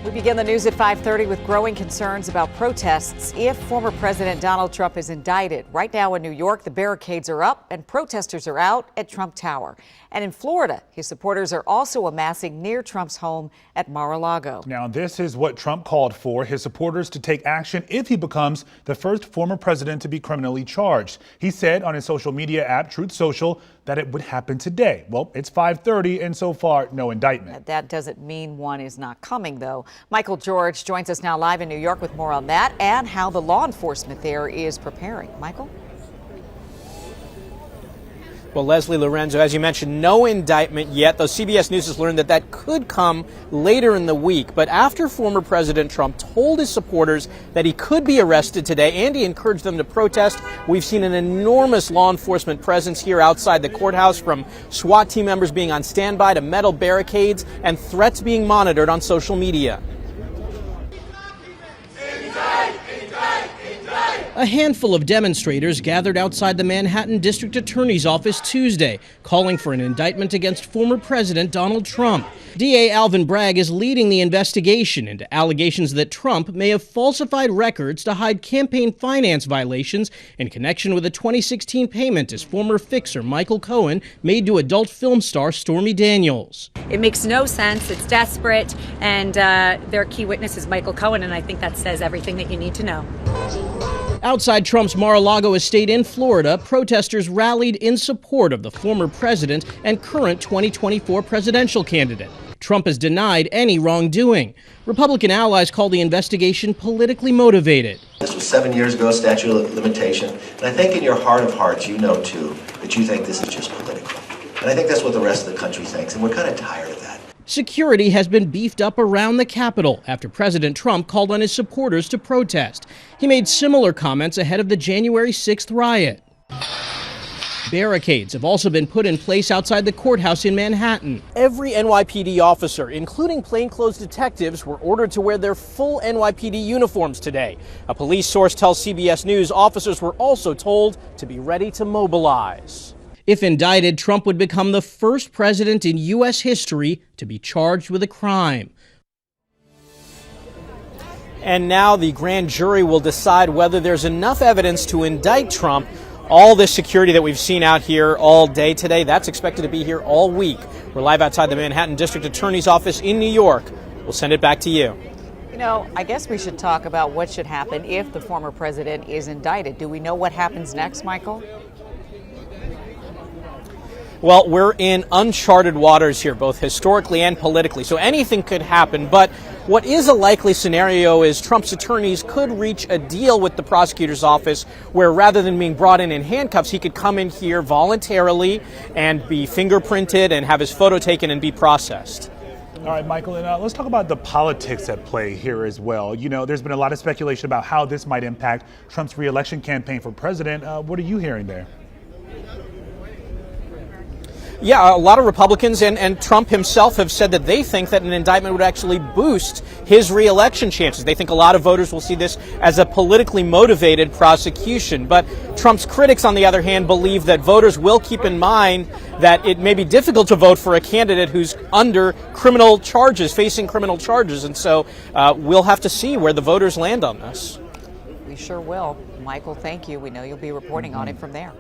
We begin the news at 5:30 with growing concerns about protests if former President Donald Trump is indicted. Right now in New York, the barricades are up and protesters are out at Trump Tower. And in Florida, his supporters are also amassing near Trump's home at Mar-a-Lago. Now, this is what Trump called for, his supporters to take action if he becomes the first former president to be criminally charged. He said on his social media app, Truth Social, that it would happen today. Well, it's 5:30 and so far, no indictment. That doesn't mean one is not coming, though. Michael George joins us now live in New York with more on that and how the law enforcement there is preparing. Michael? Well, Leslie Lorenzo, as you mentioned, no indictment yet, though CBS News has learned that that could come later in the week. But after former President Trump told his supporters that he could be arrested today and he encouraged them to protest, we've seen an enormous law enforcement presence here outside the courthouse, from SWAT team members being on standby to metal barricades and threats being monitored on social media. A handful of demonstrators gathered outside the Manhattan District Attorney's office Tuesday, calling for an indictment against former President Donald Trump. DA Alvin Bragg is leading the investigation into allegations that Trump may have falsified records to hide campaign finance violations in connection with a 2016 payment his former fixer Michael Cohen made to adult film star Stormy Daniels. It makes no sense. It's desperate. And their key witness is Michael Cohen, and I think that says everything that you need to know. Outside Trump's Mar-a-Lago estate in Florida, protesters rallied in support of the former president and current 2024 presidential candidate. Trump has denied any wrongdoing. Republican allies call the investigation politically motivated. This was 7 years ago, statute of limitation. And I think in your heart of hearts, you know, too, that you think this is just political. And I think that's what the rest of the country thinks, and we're kind of tired of that. Security has been beefed up around the Capitol after President Trump called on his supporters to protest. He made similar comments ahead of the January 6th riot. Barricades have also been put in place outside the courthouse in Manhattan. Every NYPD officer, including plainclothes detectives, were ordered to wear their full NYPD uniforms today. A police source tells CBS News officers were also told to be ready to mobilize. If indicted, Trump would become the first president in U.S. history to be charged with a crime. And now the grand jury will decide whether there's enough evidence to indict Trump. All this security that we've seen out here all day today, that's expected to be here all week. We're live outside the Manhattan District Attorney's office in New York. We'll send it back to you. You know, I guess we should talk about what should happen if the former president is indicted. Do we know what happens next, Michael? Well, we're in uncharted waters here, both historically and politically, so anything could happen. But what is a likely scenario is Trump's attorneys could reach a deal with the prosecutor's office where, rather than being brought in handcuffs, he could come in here voluntarily and be fingerprinted and have his photo taken and be processed. All right, Michael, and let's talk about the politics at play here as well. You know, there's been a lot of speculation about how this might impact Trump's re-election campaign for president. What are you hearing there? Yeah, a lot of Republicans and Trump himself have said that they think that an indictment would actually boost his re-election chances. They think a lot of voters will see this as a politically motivated prosecution. But Trump's critics, on the other hand, believe that voters will keep in mind that it may be difficult to vote for a candidate who's under criminal charges, facing criminal charges. And so we'll have to see where the voters land on this. We sure will. Michael, thank you. We know you'll be reporting on it from there.